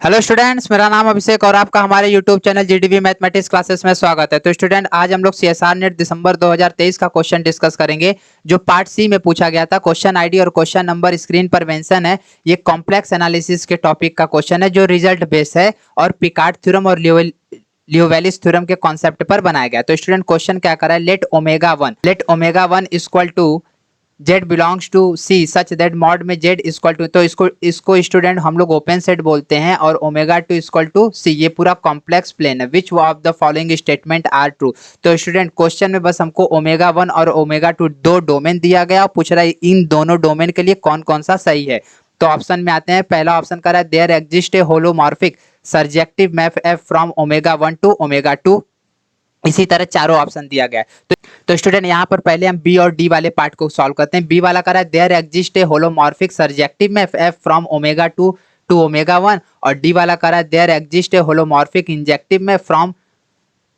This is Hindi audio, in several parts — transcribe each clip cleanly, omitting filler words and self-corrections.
हेलो स्टूडेंट्स, मेरा नाम अभिषेक और आपका हमारे YouTube channel GDV mathematics classes में स्वागत है। तो स्टूडेंट, आज हम लोग सीएसआर नेट दिसंबर 2023 का क्वेश्चन डिस्कस करेंगे जो पार्ट सी में पूछा गया था। क्वेश्चन आईडी और क्वेश्चन नंबर स्क्रीन पर मेंशन है। ये कॉम्प्लेक्स एनालिसिस के टॉपिक का क्वेश्चन है जो रिजल्ट बेस है और पिकार्ड थ्योरम और लियोवेलिस थ्योरम के कॉन्सेप्ट पर बनाया गया। तो स्टूडेंट, क्वेश्चन क्या करा है, let omega one equal to z belongs to c such that mod में z इक्वल टू, तो इसको स्टूडेंट हम लोग ओपन सेट बोलते हैं और omega two equal to c। ये पूरा कॉम्प्लेक्स प्लेन है। Which of the following statement are true. तो स्टूडेंट, क्वेश्चन में बस हमको ओमेगा वन और ओमेगा टू दो डोमेन दिया गया और पूछ रहा है इन दोनों डोमेन के लिए कौन कौन सा सही है। तो ऑप्शन में आते हैं। पहला ऑप्शन कर रहा है there exist a holomorphic surjective map f from omega one to omega two. इसी तरह चारों ऑप्शन दिया गया है। तो स्टूडेंट, यहाँ पर पहले हम बी और डी वाले पार्ट को सॉल्व करते हैं। बी वाला करा है there exist a holomorphic surjective map f from omega to ओमेगा वन, और डी वाला करा है there exist a holomorphic injective map from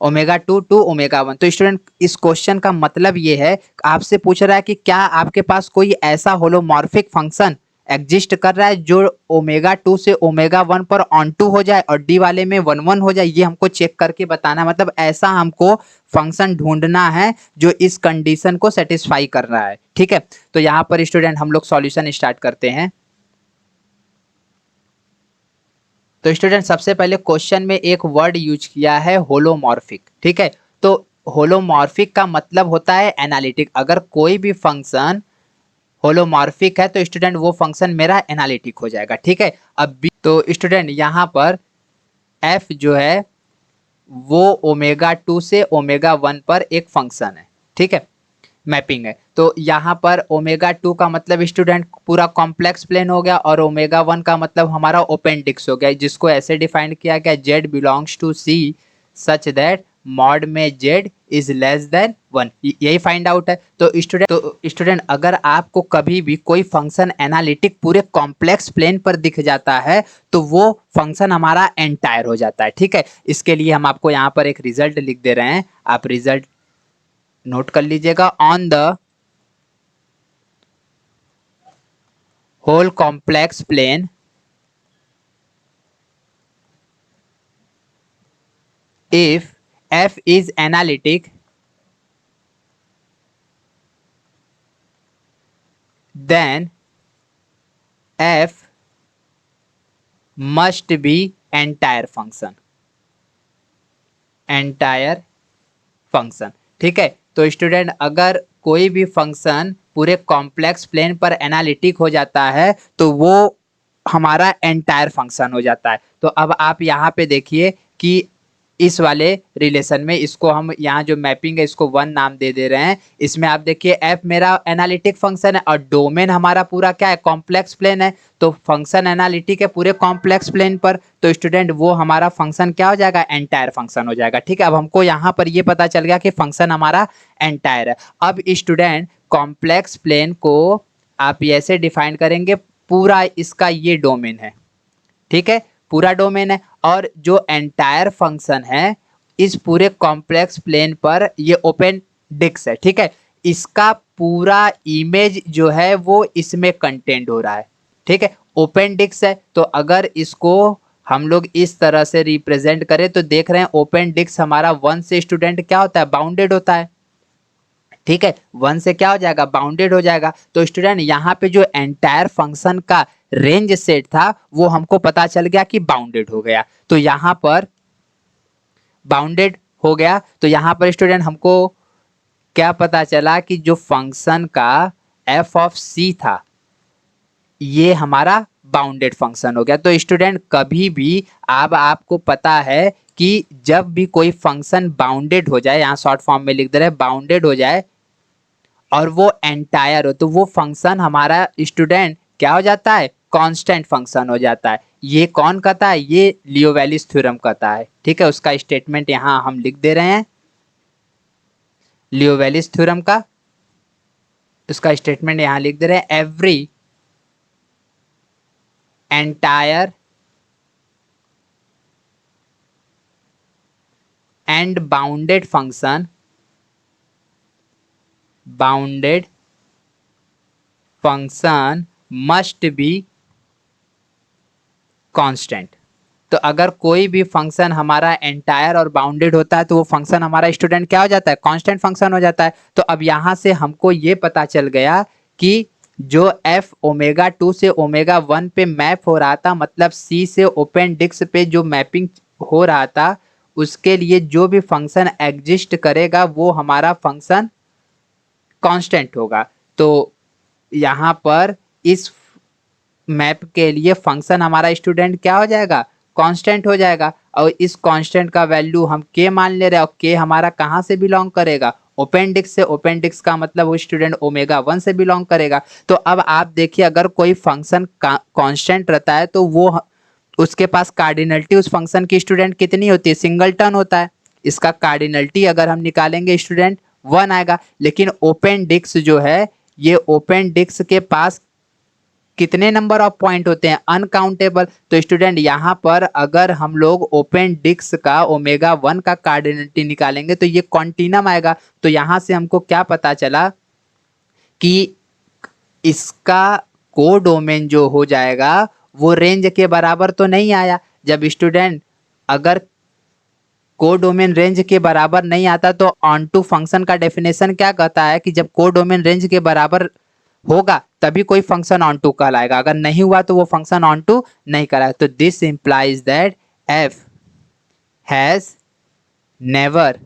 omega to ओमेगा वन। तो स्टूडेंट, इस क्वेश्चन का मतलब ये है, आपसे पूछ रहा है कि क्या आपके पास कोई ऐसा होलोमॉर्फिक फंक्शन एग्जिस्ट कर रहा है जो ओमेगा टू से ओमेगा वन पर ऑन टू हो जाए और डी वाले में वन वन हो जाए। ये हमको चेक करके बताना है, मतलब ऐसा हमको फंक्शन ढूंढना है जो इस कंडीशन को सेटिस्फाई कर रहा है। ठीक है, तो यहाँ पर स्टूडेंट हम लोग सॉल्यूशन स्टार्ट करते हैं। तो स्टूडेंट, सबसे पहले क्वेश्चन में एक वर्ड यूज किया है होलोमॉर्फिक। ठीक है, तो होलोमॉर्फिक का मतलब होता है एनालिटिक। अगर कोई भी फंक्शन होलोमॉर्फिक है तो स्टूडेंट वो फंक्शन मेरा एनालिटिक हो जाएगा। ठीक है, अब तो स्टूडेंट यहाँ पर एफ जो है वो ओमेगा टू से ओमेगा वन पर एक फंक्शन है। ठीक है, मैपिंग है। तो यहाँ पर ओमेगा टू का मतलब स्टूडेंट पूरा कॉम्प्लेक्स प्लेन हो गया और ओमेगा वन का मतलब हमारा ओपन डिस्क हो गया, जिसको ऐसे डिफाइन किया गया z belongs to C such that mod में z is less than one. यही फाइंड आउट है। तो स्टूडेंट अगर आपको कभी भी कोई फंक्शन एनालिटिक पूरे कॉम्प्लेक्स प्लेन पर दिख जाता है तो वो फंक्शन हमारा एंटायर हो जाता है। ठीक है, इसके लिए हम आपको यहाँ पर एक रिजल्ट लिख दे रहे हैं, आप रिजल्ट नोट कर लीजिएगा। On the whole complex plane if f is analytic then f must be entire function। ठीक है, तो स्टूडेंट अगर कोई भी फंक्शन पूरे कॉम्प्लेक्स प्लेन पर एनालिटिक हो जाता है तो वो हमारा एंटायर फंक्शन हो जाता है। तो अब आप यहाँ पे देखिए कि इस वाले रिलेशन में इसको हम यहाँ जो मैपिंग है इसको वन नाम दे दे रहे हैं। इसमें आप देखिए एफ मेरा एनालिटिक फंक्शन है और डोमेन हमारा पूरा क्या है, कॉम्प्लेक्स प्लेन है। तो फंक्शन एनालिटिक है पूरे कॉम्प्लेक्स प्लेन पर, तो स्टूडेंट वो हमारा फंक्शन क्या हो जाएगा, एंटायर फंक्शन हो जाएगा। ठीक है, अब हमको यहाँ पर ये पता चल गया कि फंक्शन हमारा एंटायर है। अब स्टूडेंट कॉम्प्लेक्स प्लेन को आप ऐसे डिफाइन करेंगे, पूरा इसका ये डोमेन है। ठीक है, पूरा डोमेन है और जो एंटायर फंक्शन है इस पूरे कॉम्प्लेक्स प्लेन पर ये ओपन डिस्क है। ठीक है, इसका पूरा इमेज जो है वो इसमें कंटेंट हो रहा है। ठीक है, ओपन डिस्क है। तो अगर इसको हम लोग इस तरह से रिप्रेजेंट करें तो देख रहे हैं ओपन डिस्क हमारा वन से स्टूडेंट क्या होता है, बाउंडेड होता है। ठीक है, वन से क्या हो जाएगा, बाउंडेड हो जाएगा। तो स्टूडेंट यहाँ पे जो एंटायर फंक्शन का रेंज सेट था वो हमको पता चल गया कि बाउंडेड हो गया। तो यहाँ पर बाउंडेड हो गया, तो यहाँ पर स्टूडेंट हमको क्या पता चला कि जो फंक्शन का एफ ऑफ सी था ये हमारा बाउंडेड फंक्शन हो गया। तो स्टूडेंट कभी भी अब आपको पता है कि जब भी कोई फंक्शन बाउंडेड हो जाए, यहाँ शॉर्ट फॉर्म में लिख दे रहे हैं, बाउंडेड हो जाए और वो एंटायर हो तो वो फंक्शन हमारा स्टूडेंट क्या हो जाता है, कांस्टेंट फंक्शन हो जाता है। ये कौन कहता है, ये लियोवेलिस थ्योरम कहता है। ठीक है, उसका स्टेटमेंट यहाँ हम लिख दे रहे हैं, लियोवेलिस थ्योरम का उसका स्टेटमेंट यहाँ लिख दे रहे हैं। Every entire and bounded function must be constant. तो अगर कोई भी फंक्शन हमारा एंटायर और बाउंडेड होता है तो वो फंक्शन हमारा स्टूडेंट क्या हो जाता है, कांस्टेंट फंक्शन हो जाता है। तो अब यहाँ से हमको ये पता चल गया कि जो एफ ओमेगा 2 से ओमेगा 1 पे मैप हो रहा था, मतलब सी से ओपन डिस्क पे जो मैपिंग हो रहा था, उसके लिए जो भी फंक्शन एग्जिस्ट करेगा वो हमारा फंक्शन कांस्टेंट होगा। तो यहाँ पर इस मैप के लिए फंक्शन हमारा स्टूडेंट क्या हो जाएगा, कांस्टेंट हो जाएगा। और इस कांस्टेंट का वैल्यू हम के मान ले रहे हैं, और के हमारा कहाँ से बिलोंग करेगा, ओपन डिस्क से। ओपन डिस्क का मतलब वो स्टूडेंट ओमेगा 1 से बिलोंग करेगा। तो अब आप देखिए, अगर कोई फंक्शन कांस्टेंट रहता है तो वो उसके पास कार्डिनलिटी उस फंक्शन की स्टूडेंट कितनी होती है, सिंगलटन होता है। इसका कार्डिनलिटी अगर हम निकालेंगे स्टूडेंट 1 आएगा। लेकिन ओपन डिस्क जो है, ये ओपन डिस्क के पास कितने नंबर ऑफ पॉइंट होते हैं, अनकाउंटेबल। तो स्टूडेंट यहाँ पर अगर हम लोग ओपन डिस्क का ओमेगा 1 का कार्डिनलिटी निकालेंगे तो ये कॉन्टिनम आएगा। तो यहाँ से हमको क्या पता चला कि इसका कोडोमेन जो हो जाएगा वो रेंज के बराबर तो नहीं आया। जब स्टूडेंट अगर कोडोमेन रेंज के बराबर नहीं आता तो ऑन टू फंक्शन का डेफिनेशन क्या कहता है कि जब कोडोमेन रेंज के बराबर होगा तभी कोई फंक्शन ऑन टू कहलाएगा, अगर नहीं हुआ तो वो फंक्शन ऑन टू नहीं कहलाएगा। तो this implies that f has never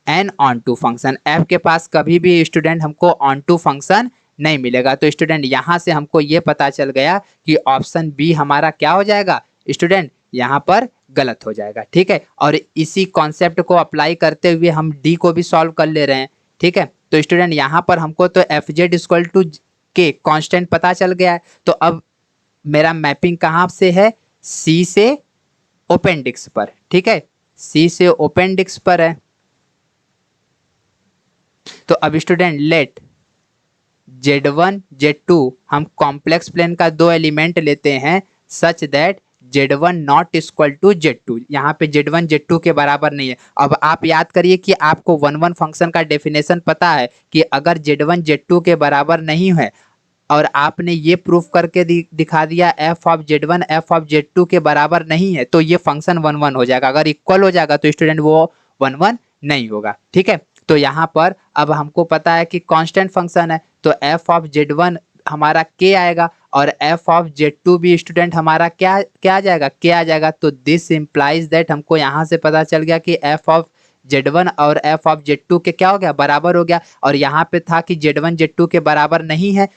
an onto function. F के पास कभी भी स्टूडेंट हमको ऑन टू फंक्शन नहीं मिलेगा। तो स्टूडेंट यहाँ से हमको ये पता चल गया कि ऑप्शन बी हमारा क्या हो जाएगा स्टूडेंट, यहाँ पर गलत हो जाएगा। ठीक है, और इसी कॉन्सेप्ट को अप्लाई करते हुए हम डी को भी सॉल्व कर ले रहे हैं। ठीक है, तो स्टूडेंट यहाँ पर हमको तो एफ जेड इक्वल टू के कॉन्स्टेंट पता चल गया है। तो अब मेरा मैपिंग कहाँ से है, सी से ओपन डिस्क पर। ठीक है, सी से ओपन डिस्क पर है। तो अब स्टूडेंट लेट Z1 Z2 हम कॉम्प्लेक्स प्लेन का दो एलिमेंट लेते हैं such that Z1 not equal to Z2। यहाँ पे Z1 Z2 के बराबर नहीं है। अब आप याद करिए कि आपको 1 1 फंक्शन का डेफिनेशन पता है कि अगर Z1 Z2 के बराबर नहीं है और आपने ये प्रूफ करके दिखा दिया f of Z1 f of Z2 के बराबर नहीं है तो ये फंक्शन 1 1 हो जाएगा। अगर इक्वल हो जाएगा तो स्टूडेंट वो 1 1 नहीं होगा। ठीक है, तो यहाँ पर अब हमको पता है कि कांस्टेंट फंक्शन है तो f ऑफ Z1 हमारा k आएगा और f ऑफ Z2 भी स्टूडेंट हमारा क्या क्या आ जाएगा, k आ जाएगा। तो दिस इंप्लाइज दैट हमको यहाँ से पता चल गया कि f ऑफ Z1 और f ऑफ Z2 के क्या हो गया, बराबर हो गया। और यहाँ पे था कि Z1 Z2 के बराबर नहीं है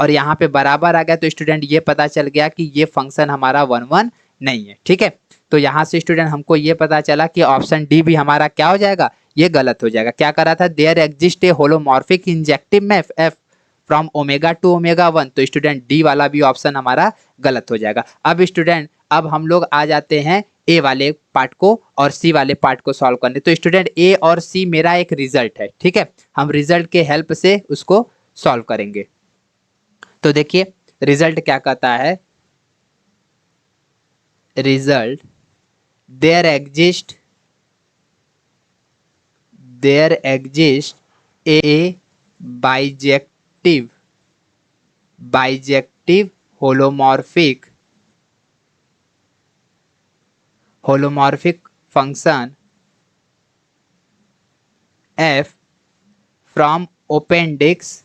और यहाँ पे बराबर आ गया। तो स्टूडेंट ये पता चल गया कि ये फंक्शन हमारा 1 1 नहीं है। ठीक है, तो यहाँ से स्टूडेंट हमको ये पता चला कि ऑप्शन डी भी हमारा क्या हो जाएगा, ये गलत हो जाएगा। क्या करा था, there exist a holomorphic injective map f from omega to omega 1। तो स्टूडेंट डी वाला भी ऑप्शन हमारा गलत हो जाएगा। अब स्टूडेंट अब हम लोग आ जाते हैं ए वाले पार्ट को और सी वाले पार्ट को सॉल्व करने। तो स्टूडेंट ए और सी मेरा एक रिजल्ट है। ठीक है, हम रिजल्ट के हेल्प से उसको सॉल्व करेंगे। तो देखिए रिजल्ट क्या कहता है, result there exist a bijective holomorphic function f from open disc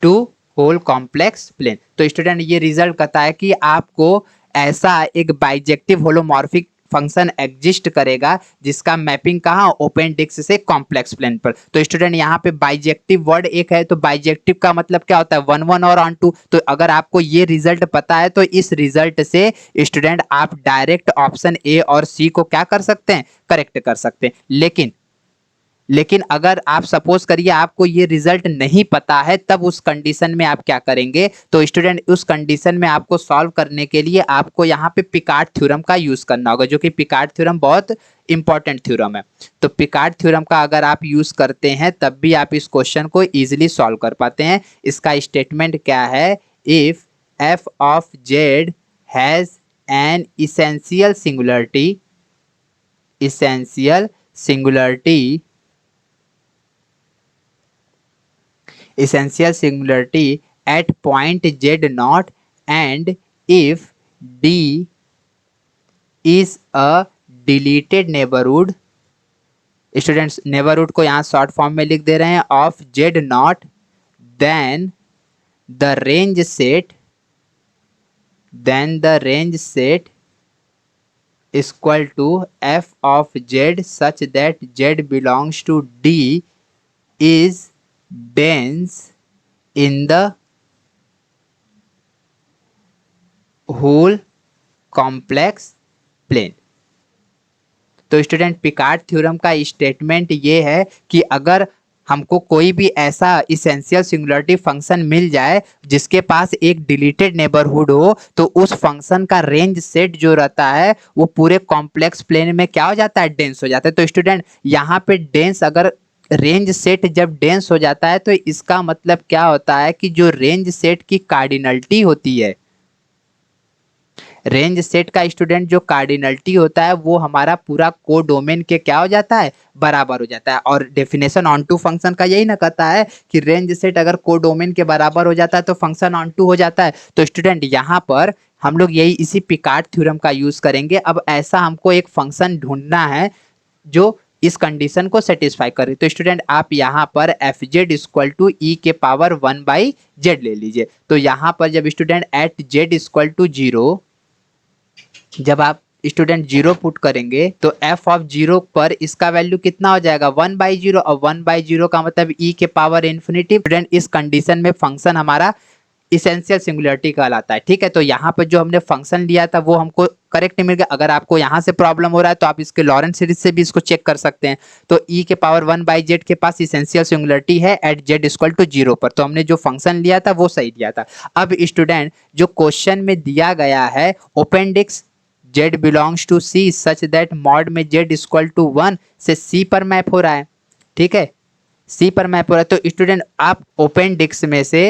to whole complex plane. तो स्टूडेंट ये रिजल्ट कहता है कि आपको ऐसा एक बाइजेक्टिव होलोमॉर्फिक फंक्शन एग्जिस्ट करेगा जिसका मैपिंग कहाँ, ओपन डिस्क से कॉम्प्लेक्स प्लेन पर। तो स्टूडेंट यहाँ पे बाइजेक्टिव वर्ड एक है, तो बाइजेक्टिव का मतलब क्या होता है, 1 1 और ऑन टू। तो अगर आपको ये रिजल्ट पता है तो इस रिजल्ट से स्टूडेंट आप डायरेक्ट ऑप्शन ए और सी को क्या कर सकते हैं, करेक्ट कर सकते हैं। लेकिन अगर आप सपोज करिए आपको ये रिजल्ट नहीं पता है, तब उस कंडीशन में आप क्या करेंगे, तो स्टूडेंट उस कंडीशन में आपको सॉल्व करने के लिए आपको यहाँ पे पिकार्ड थ्योरम का यूज करना होगा, जो कि पिकार्ड थ्योरम बहुत इंपॉर्टेंट थ्योरम है। तो पिकार्ड थ्योरम का अगर आप यूज करते हैं तब भी आप इस क्वेश्चन को इजिली सॉल्व कर पाते हैं। इसका स्टेटमेंट क्या है, if F of Z has an essential singularity at point z naught and if d is a deleted neighborhood, students neighborhood को यहाँ शॉर्ट फॉर्म में लिख दे रहे हैं, of z not, then the range set equal to f of z such that z belongs to D is dense in the whole complex plane। तो स्टूडेंट पिकार्ड थ्योरम का स्टेटमेंट ये है कि अगर हमको कोई भी ऐसा इसेंशियल सिंगुलरिटी फंक्शन मिल जाए जिसके पास एक डिलीटेड नेबरहुड हो, तो उस फंक्शन का रेंज सेट जो रहता है वो पूरे कॉम्प्लेक्स प्लेन में क्या हो जाता है, डेंस हो जाता है। तो स्टूडेंट यहाँ पे डेंस, अगर रेंज सेट जब डेंस हो जाता है तो इसका मतलब क्या होता है कि जो रेंज सेट की कार्डिनलिटी होती है, रेंज सेट का स्टूडेंट जो कार्डिनलिटी होता है वो हमारा पूरा कोडोमेन के क्या हो जाता है, बराबर हो जाता है। और डेफिनेशन ऑन टू फंक्शन का यही ना कहता है कि रेंज सेट अगर कोडोमेन के बराबर हो जाता है तो फंक्शन ऑन टू हो जाता है। तो स्टूडेंट यहाँ पर हम लोग यही इसी पिकार्ड थ्योरम का यूज करेंगे। अब ऐसा हमको एक फंक्शन ढूंढना है जो इस कंडीशन को सेटिस्फाई करे। तो स्टूडेंट आप यहाँ पर f z equal to e के पावर 1/z ले लीजिए। तो यहाँ पर जब student at z equal to 0, जब आप स्टूडेंट 0 पुट करेंगे तो f ऑफ 0 पर इसका वैल्यू कितना हो जाएगा, 1/0, और 1/0 का मतलब e के पावर इन्फिनिटी। स्टूडेंट इस कंडीशन में फंक्शन हमारा इसेंशियल सिंगुलरिटी कहलाता है। ठीक है, तो यहाँ पर जो हमने फंक्शन लिया था वो हमको करेक्ट मिल गया। अगर आपको यहाँ से प्रॉब्लम हो रहा है तो आप इसके लॉरेंट सीरीज से भी इसको चेक कर सकते हैं। तो e के पावर 1/z के पास इसेंशियल सिंगुलरिटी है एट z इक्वल टू 0 पर, तो हमने जो फंक्शन लिया था वो सही लिया था। अब स्टूडेंट जो क्वेश्चन में दिया गया है appendix z belongs to C such that mod में z इक्वल टू 1 से C पर मैप हो रहा है। ठीक है, C पर मैप हो रहा है। तो स्टूडेंट आप अपेंडिक्स में से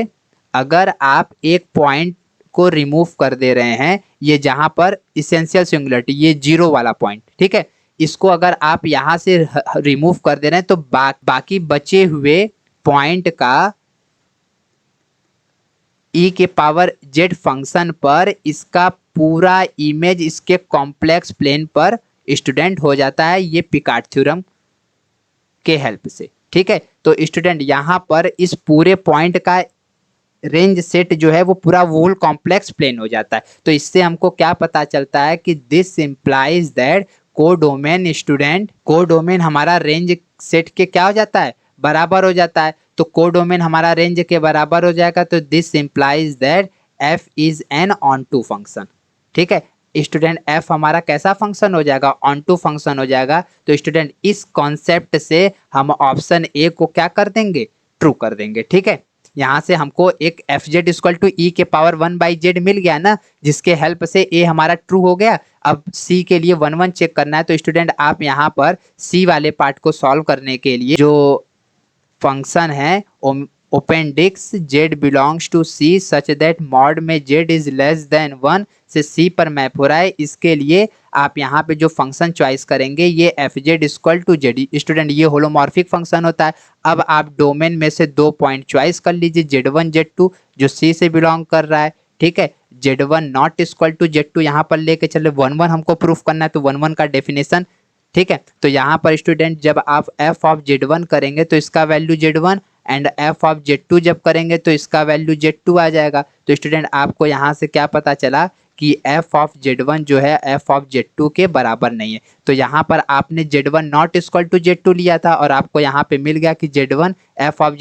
अगर आप एक पॉइंट को रिमूव कर दे रहे हैं, ये जहां पर इसेंशियल सिंगुलरिटी, ये 0 वाला पॉइंट, ठीक है, इसको अगर आप यहां से रिमूव कर दे रहे हैं तो बाकी बचे हुए पॉइंट का e के पावर z फंक्शन पर इसका पूरा इमेज इसके कॉम्प्लेक्स प्लेन पर स्टूडेंट हो जाता है, ये पिकार्ड थ्योरम के हेल्प से। ठीक है, तो स्टूडेंट यहाँ पर इस पूरे पॉइंट का रेंज सेट जो है वो पूरा वोल कॉम्प्लेक्स प्लेन हो जाता है। तो इससे हमको क्या पता चलता है कि this implies that codomain, student codomain हमारा रेंज सेट के क्या हो जाता है, बराबर हो जाता है। तो कोडोमेन हमारा रेंज के बराबर हो जाएगा, तो this implies that f is an onto function. ठीक है स्टूडेंट, f हमारा कैसा फंक्शन हो जाएगा, ऑन टू फंक्शन हो जाएगा। तो स्टूडेंट इस कॉन्सेप्ट से हम ऑप्शन ए को क्या कर देंगे, ट्रू कर देंगे। ठीक है, यहाँ से हमको एक F z equal to e के पावर 1/z मिल गया ना, जिसके हेल्प से ए हमारा ट्रू हो गया। अब सी के लिए 1 1 चेक करना है। तो स्टूडेंट आप यहाँ पर सी वाले पार्ट को सॉल्व करने के लिए जो फंक्शन है appendix z belongs to C such that mod में z इज लेस देन 1 से C पर मैप हो रहा है, इसके लिए आप यहाँ पे जो फंक्शन चॉइस करेंगे ये f z equal to z. Student ये होलोमॉर्फिक फंक्शन होता है। अब आप डोमेन में से 2 पॉइंट चॉइस कर लीजिए, z1 z2 जो C से बिलोंग कर रहा है। ठीक है, z1 not equal to z2 यहाँ पर लेके चले, 1 1 हमको प्रूफ करना है, तो 1 1 का डेफिनेशन। ठीक है, तो यहाँ पर स्टूडेंट जब आप f ऑफ z1 करेंगे तो इसका value z1 and f of z2 जब करेंगे तो इसका वैल्यू z2 आ जाएगा। तो स्टूडेंट आपको यहाँ से क्या पता चला कि f ऑफ z1 जो है f ऑफ z2 के बराबर नहीं है। तो यहाँ पर आपने z1 not equal to z2 लिया था और आपको यहाँ पे मिल गया कि z1 f ऑफ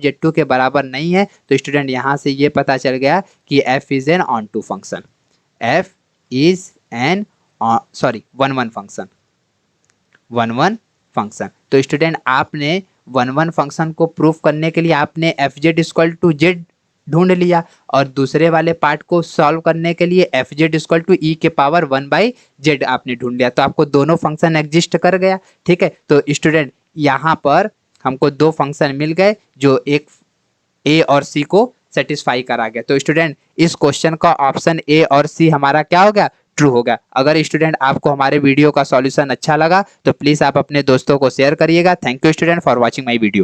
z2 के बराबर नहीं है। तो स्टूडेंट यहाँ से ये पता चल गया कि f is an onto function, f is an 1 1 function. तो स्टूडेंट आपने 1 1 फंक्शन को प्रूफ करने के लिए आपने f z equal to z ढूंढ लिया और दूसरे वाले पार्ट को सॉल्व करने के लिए F z equal to e के पावर 1/z आपने ढूंढ लिया। तो आपको दोनों फंक्शन एग्जिस्ट कर गया। ठीक है, तो स्टूडेंट यहाँ पर हमको 2 फंक्शन मिल गए जो एक ए और सी को सेटिस्फाई करा गया। तो स्टूडेंट इस क्वेश्चन का ऑप्शन ए और सी हमारा क्या हो गया, ट्रू होगा। अगर स्टूडेंट आपको हमारे वीडियो का सॉल्यूशन अच्छा लगा तो प्लीज आप अपने दोस्तों को शेयर करिएगा। Thank you student for watching my video.